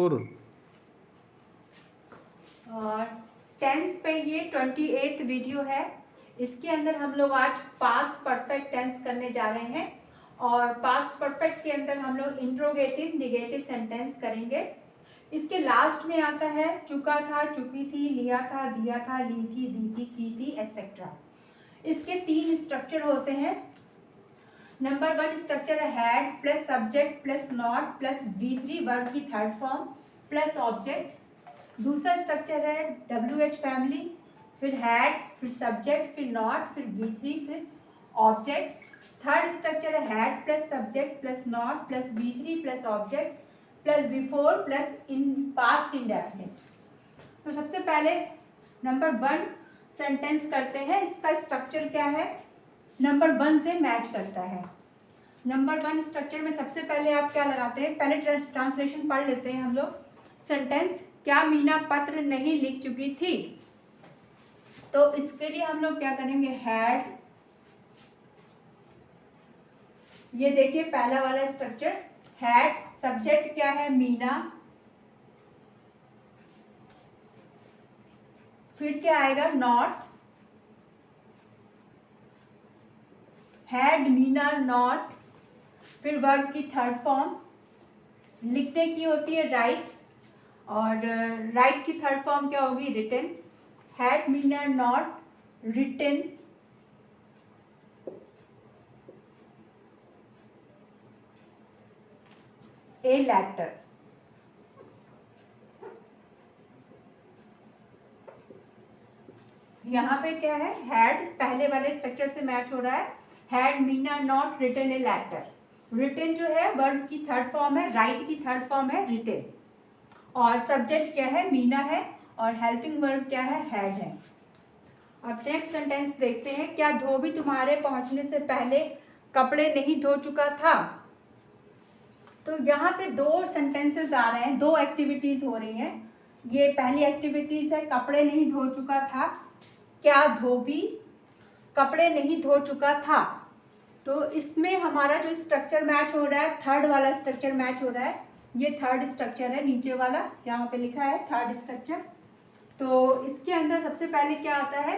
4। Tense पे ये 28th video है। इसके अंदर हम लोग आज पास्ट परफेक्ट टेंस करने जा रहे हैं और पास्ट परफेक्ट के अंदर हम लोग इंट्रोगेटिव निगेटिव सेंटेंस करेंगे। इसके लास्ट में आता है चुका था, चुकी थी, लिया था, दिया था, ली थी, दी थी, की थी, एटसेट्रा। इसके 3 स्ट्रक्चर होते हैं। नंबर 1 स्ट्रक्चर है had plus subject plus not plus V3 verb की थर्ड फॉर्म प्लस ऑब्जेक्ट। दूसरा स्ट्रक्चर है WH फैमिली, फिर हैड, फिर सब्जेक्ट, फिर नॉट, फिर V3, फिर ऑब्जेक्ट। थर्ड स्ट्रक्चर है had plus subject plus not plus V3 plus object plus before plus in past indefinite. तो सबसे पहले नंबर 1 सेंटेंस करते हैं। इसका स्ट्रक्चर क्या है, नंबर 1 से मैच करता है। नंबर 1 स्ट्रक्चर में सबसे पहले आप क्या लगाते हैं, पहले ट्रांसलेशन पढ़ लेते हैं हम लोग। सेंटेंस, क्या मीना पत्र नहीं लिख चुकी थी? तो इसके लिए हम लोग क्या करेंगे, हैड। ये देखिए पहला वाला स्ट्रक्चर हैड, सब्जेक्ट क्या है मीना, फिर क्या आएगा नॉट, हैड मीना नॉट, फिर वर्ब की थर्ड फॉर्म लिखने की होती है राइट, और राइट की थर्ड फॉर्म क्या होगी written. Had Meena not written a letter. यहाँ पे क्या है, हैड पहले वाले स्ट्रक्चर से मैच हो रहा है। Had Meena not written a letter. Written जो है वर्ब की थर्ड फॉर्म है, राइट की थर्ड फॉर्म है रिटन, और सब्जेक्ट क्या है मीना है, और हेल्पिंग वर्ब क्या है हैड है। अब नेक्स्ट सेंटेंस देखते हैं, क्या धोबी तुम्हारे पहुंचने से पहले कपड़े नहीं धो चुका था? तो यहाँ पे 2 सेंटेंसेस आ रहे हैं, 2 एक्टिविटीज हो रही हैं। ये पहली एक्टिविटीज है कपड़े नहीं धो चुका था। क्या धोबी कपड़े नहीं धो चुका था? तो इसमें हमारा जो स्ट्रक्चर मैच हो रहा है, थर्ड वाला स्ट्रक्चर मैच हो रहा है। ये थर्ड स्ट्रक्चर है, नीचे वाला यहाँ पे लिखा है थर्ड स्ट्रक्चर। तो इसके अंदर सबसे पहले क्या आता है,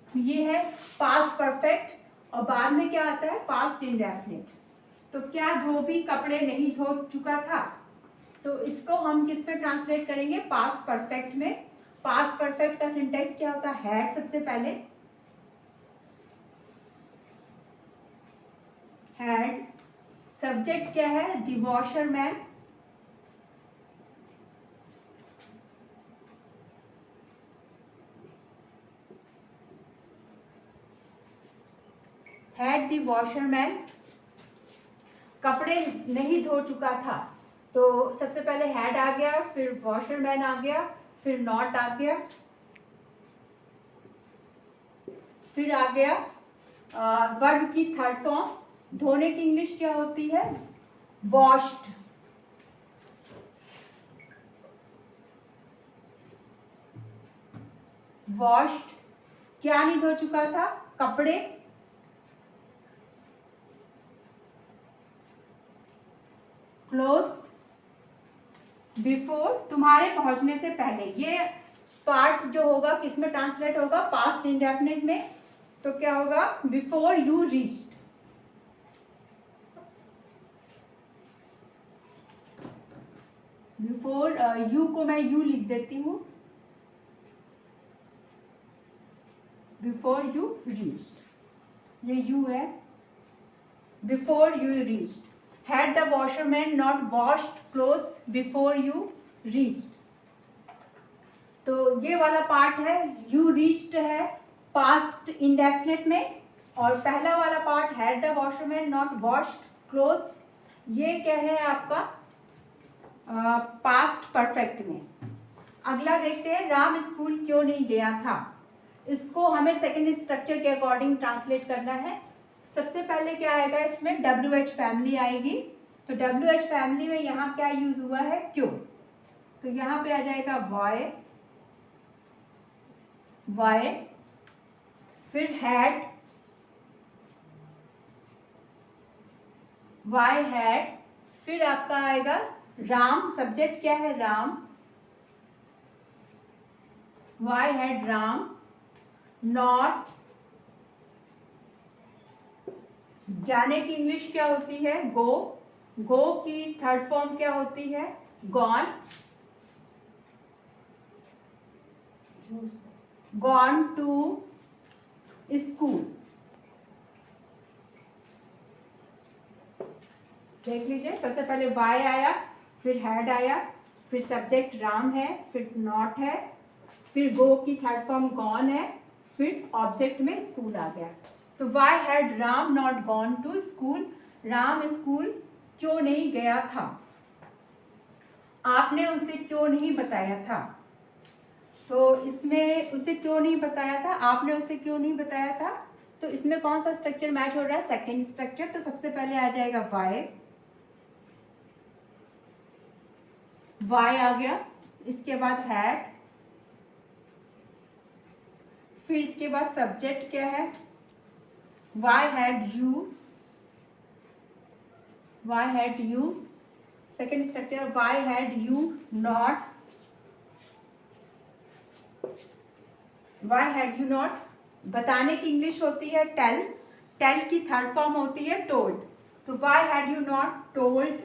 ये है पास्ट परफेक्ट, और बाद में क्या आता है पास्ट इंडेफिनिट। तो क्या धोबी कपड़े नहीं धो चुका था? तो इसको हम किस में ट्रांसलेट करेंगे, पास्ट परफेक्ट में। पास्ट परफेक्ट का सिंटेक्स क्या होता है, हैड सबसे पहले, हैड, सब्जेक्ट क्या है the washerman, had the washerman कपड़े नहीं धो चुका था। तो सबसे पहले हैड आ गया, फिर वॉशरमैन आ गया, फिर नॉट आ गया, फिर आ गया वर्ब की थर्ड फॉर्म। धोने की इंग्लिश क्या होती है, वॉश्ड। वॉश्ड, क्या नहीं धो चुका था, कपड़े। क्लोथ्स बिफोर, तुम्हारे पहुंचने से पहले। ये पार्ट जो होगा किसमें ट्रांसलेट होगा, पास्ट इंडेफिनिट में। तो क्या होगा, before you reached. Before you को मैं यू लिख देती हूं, बिफोर यू रीच्ड, ये यू है, before you reached. Had the washerman not washed clothes before you reached? तो ये वाला पार्ट है, you reached है past indefinite में, और पहला वाला part had the washerman not washed clothes, ये क्या है आपका पास्ट परफेक्ट में। अगला देखते हैं, राम स्कूल क्यों नहीं गया था? इसको हमें सेकेंड स्ट्रक्चर के अकॉर्डिंग ट्रांसलेट करना है। सबसे पहले क्या आएगा इसमें, WH फैमिली आएगी। तो WH फैमिली में यहाँ क्या यूज हुआ है, क्यों। तो यहाँ पे आ जाएगा वाई, वाई, फिर हैड, वाई हैड, फिर आपका आएगा राम, सब्जेक्ट क्या है? Ram. Why had Ram not, जाने की इंग्लिश क्या होती है? गो। गो की थर्ड फॉर्म क्या होती है? गॉन। Gone to school. देख लीजिए, सबसे पहले वाई आया, फिर हैड आया, फिर सब्जेक्ट राम है, फिर नॉट है, फिर गो की थर्ड फॉर्म गॉन है, फिर ऑब्जेक्ट में स्कूल आ गया। तो why had Ram not gone to school? Ram school क्यों नहीं गया था? आपने उसे क्यों नहीं बताया था? तो इसमें उसे क्यों नहीं बताया था, आपने उसे क्यों नहीं बताया था, तो इसमें कौन सा स्ट्रक्चर मैच हो रहा है? Second structure. तो सबसे पहले आ जाएगा वाई, वाई आ गया, इसके बाद हैड, फिर इसके बाद सब्जेक्ट क्या है? Why had you, why had you. Second structure why had you not, why had you not. बताने की इंग्लिश होती है टेल, टेल की थर्ड फॉर्म होती है टोल्ड। तो why had you not told,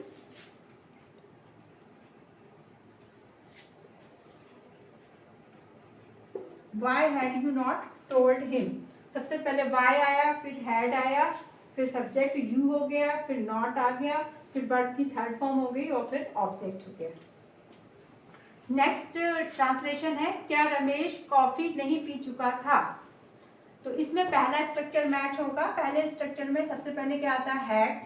why had you not told him. सबसे पहले वाई आया, फिर हैड आया, फिर सब्जेक्ट यू हो गया, फिर नॉट आ गया, फिर वर्ब की थर्ड फॉर्म हो गई और फिर ऑब्जेक्ट हो गया। नेक्स्ट ट्रांसलेशन है, क्या रमेश कॉफी नहीं पी चुका था? तो इसमें पहला स्ट्रक्चर मैच होगा। पहले स्ट्रक्चर में सबसे पहले क्या आता है? Had,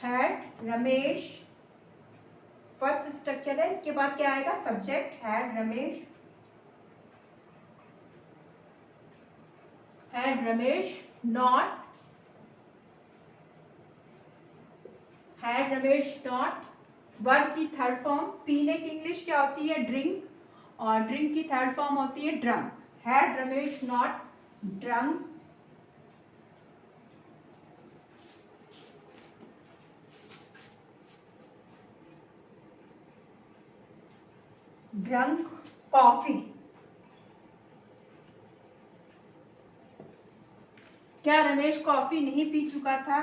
had Ramesh first structure है। इसके बाद क्या आएगा? Subject had Ramesh, had Ramesh not, had Ramesh not. Verb की थर्ड फॉर्म, पीने की इंग्लिश क्या होती है? ड्रिंक, और ड्रिंक की थर्ड फॉर्म होती है drunk. Had Ramesh not drunk, drunk coffee. क्या रमेश कॉफी नहीं पी चुका था?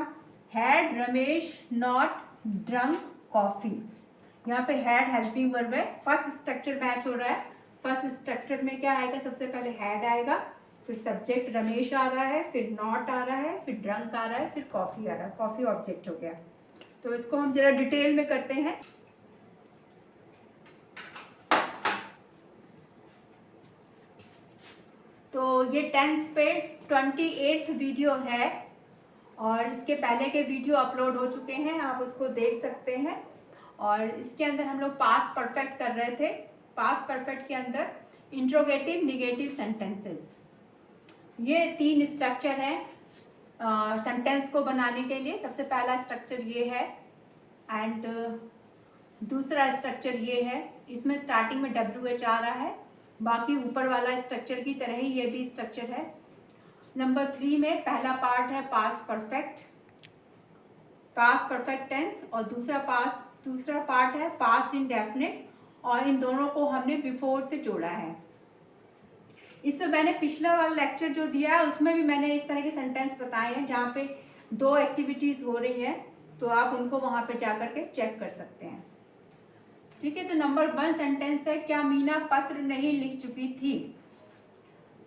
Had Ramesh not drunk coffee. यहाँ पे हैड हेल्पिंग वर्ब है, फर्स्ट स्ट्रक्चर मैच हो रहा है। फर्स्ट स्ट्रक्चर में क्या आएगा? सबसे पहले हैड आएगा, फिर सब्जेक्ट रमेश आ रहा है, फिर नॉट आ रहा है, फिर ड्रंक आ रहा है, फिर कॉफी आ रहा है। कॉफी ऑब्जेक्ट हो गया। तो इसको हम जरा डिटेल में करते हैं। तो ये टेंस पे 28th वीडियो है और इसके पहले के वीडियो अपलोड हो चुके हैं, आप उसको देख सकते हैं। और इसके अंदर हम लोग पास्ट परफेक्ट कर रहे थे। पास्ट परफेक्ट के अंदर इंट्रोगेटिव, निगेटिव सेंटेंसेस, ये 3 स्ट्रक्चर हैं सेंटेंस को बनाने के लिए। सबसे पहला स्ट्रक्चर ये है एंड दूसरा स्ट्रक्चर ये है। इसमें स्टार्टिंग में WH आ रहा है, बाकी ऊपर वाला स्ट्रक्चर की तरह ही ये भी स्ट्रक्चर है। नंबर 3 में पहला पार्ट है past perfect, past perfect tense, और दूसरा पार्ट है पास्ट इंडेफिनिट, और इन दोनों को हमने बिफोर से जोड़ा है। इसमें मैंने पिछला वाला लेक्चर जो दिया है उसमें भी मैंने इस तरह के सेंटेंस बताए हैं जहाँ पे 2 एक्टिविटीज़ हो रही हैं, तो आप उनको वहाँ पे जा कर के चेक कर सकते हैं। ठीक है, तो नंबर 1 सेंटेंस है, क्या मीना पत्र नहीं लिख चुकी थी?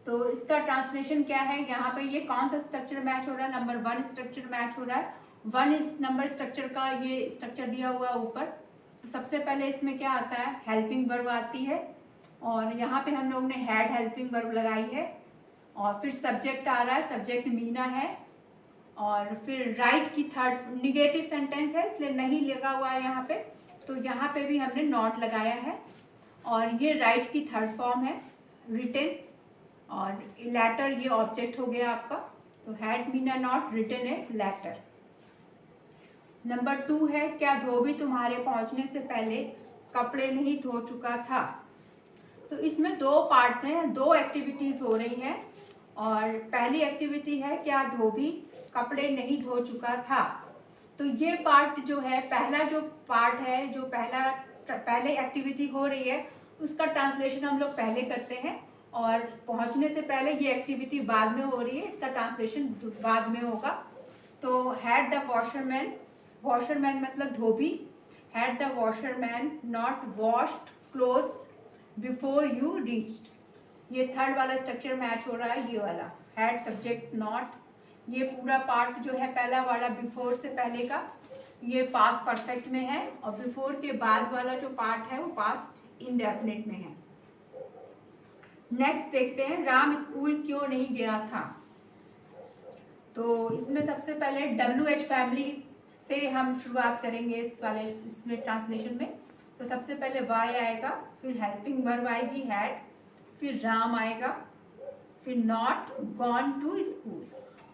तो इसका ट्रांसलेशन क्या है? यहाँ पे ये कौन सा स्ट्रक्चर मैच हो रहा है? नंबर 1 स्ट्रक्चर मैच हो रहा है। 1 इस नंबर स्ट्रक्चर का ये स्ट्रक्चर दिया हुआ ऊपर। तो सबसे पहले इसमें क्या आता है? हेल्पिंग वर्ब आती है, और यहाँ पे हम लोग ने हैड हेल्पिंग वर्ब लगाई है, और फिर सब्जेक्ट आ रहा है, सब्जेक्ट मीना है, और फिर राइट की थर्ड निगेटिव सेंटेंस है इसलिए नहीं लगा हुआ है यहाँ पे, तो यहाँ पे भी हमने नॉट लगाया है, और ये राइट की थर्ड फॉर्म है रिटन, और लेटर ये ऑब्जेक्ट हो गया आपका। तो had Meena not written a letter. Number 2 है, क्या धोबी तुम्हारे पहुंचने से पहले कपड़े नहीं धो चुका था? तो इसमें 2 पार्ट्स हैं, 2 एक्टिविटीज हो रही हैं, और पहली एक्टिविटी है क्या धोबी कपड़े नहीं धो चुका था। तो ये पार्ट जो है, पहला जो पार्ट है, जो पहले एक्टिविटी हो रही है उसका ट्रांसलेशन हम लोग पहले करते हैं, और पहुंचने से पहले ये एक्टिविटी बाद में हो रही है, इसका ट्रांसलेशन बाद में होगा। तो हैड द वॉशरमैन, वॉशरमैन मतलब धोबी, had the washerman not washed clothes before you reached, ये थर्ड वाला स्ट्रक्चर मैच हो रहा है, ये वाला हैड सब्जेक्ट नॉट, ये पूरा पार्ट जो है पहला वाला बिफोर से पहले का ये पास्ट परफेक्ट में है, और बिफोर के बाद वाला जो पार्ट है वो पास्ट इंडेफिनिट में है। नेक्स्ट देखते हैं, राम स्कूल क्यों नहीं गया था। तो इसमें सबसे पहले WH फैमिली से हम शुरुआत करेंगे इसमें ट्रांसलेशन में। तो सबसे पहले वाई आएगा, फिर हेल्पिंग वर्ब आएगी हैड, फिर राम आएगा, फिर not gone to school.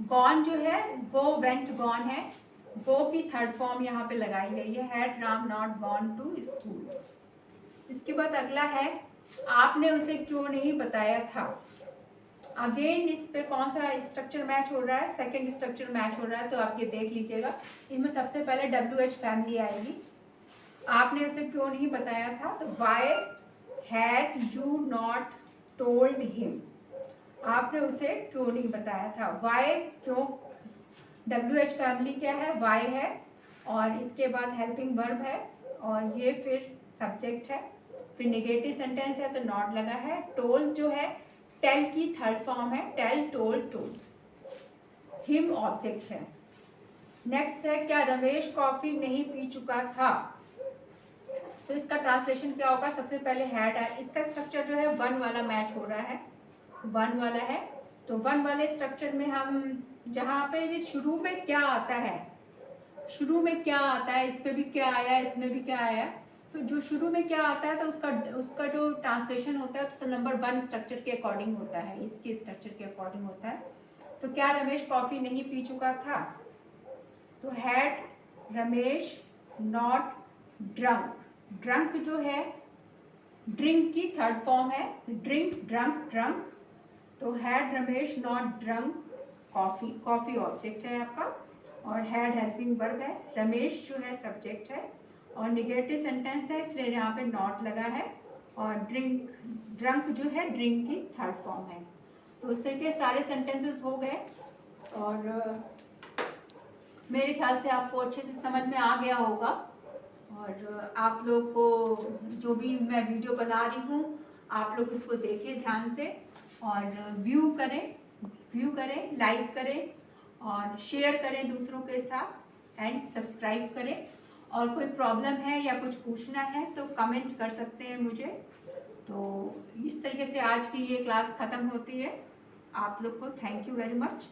Gone जो है गो वेंट गॉन है, गो की थर्ड फॉर्म यहाँ पे लगाई गई है, had Ram not gone to school. इसके बाद अगला है, आपने उसे क्यों नहीं बताया था। अगेन इस पे कौन सा स्ट्रक्चर मैच हो रहा है, सेकंड स्ट्रक्चर मैच हो रहा है, तो आप ये देख लीजिएगा। इसमें सबसे पहले WH फैमिली आएगी, आपने उसे क्यों नहीं बताया था, तो why had you not told him, आपने उसे क्यों नहीं बताया था। वाई क्यों, WH फैमिली क्या है, वाई है, और इसके बाद हेल्पिंग वर्ब है, और ये फिर सब्जेक्ट है, फिर नेगेटिव सेंटेंस है तो नॉट लगा है। टोल्ड जो है टेल की थर्ड फॉर्म है, tell told told, him object है। नेक्स्ट है, क्या रमेश कॉफी नहीं पी चुका था। तो इसका ट्रांसलेशन क्या होगा, सबसे पहले हैड है, इसका स्ट्रक्चर जो है वन वाला मैच हो रहा है, वन वाला है। तो वन वाले स्ट्रक्चर में हम जहाँ पे भी शुरू में क्या आता है, शुरू में क्या आता है, इस पे भी क्या आया, इसमें भी क्या आया, तो जो शुरू में क्या आता है तो उसका जो ट्रांसलेशन होता है तो नंबर वन स्ट्रक्चर के अकॉर्डिंग होता है, इसके स्ट्रक्चर के अकॉर्डिंग होता है। तो क्या रमेश कॉफी नहीं पी चुका था, तो had Ramesh not drunk, drunk जो है ड्रिंक की थर्ड फॉर्म है, ड्रिंक ड्रंक ड्रंक, तो had Ramesh not drunk coffee, coffee object है आपका, और हैड हेल्पिंग वर्ब है, रमेश जो है सब्जेक्ट है, और निगेटिव सेंटेंस है इसलिए यहाँ पे नॉट लगा है, और ड्रिंक ड्रंक जो है ड्रिंक की थर्ड फॉर्म है। तो इस तरीके सारे सेंटेंसेस हो गए, और मेरे ख्याल से आपको अच्छे से समझ में आ गया होगा। और आप लोग को जो भी मैं वीडियो बना रही हूँ आप लोग इसको देखें ध्यान से, और व्यू करें, लाइक करें, और शेयर करें दूसरों के साथ, एंड सब्सक्राइब करें। और कोई प्रॉब्लम है या कुछ पूछना है तो कमेंट कर सकते हैं मुझे। तो इस तरीके से आज की ये क्लास ख़त्म होती है। आप लोग को थैंक यू वेरी मच।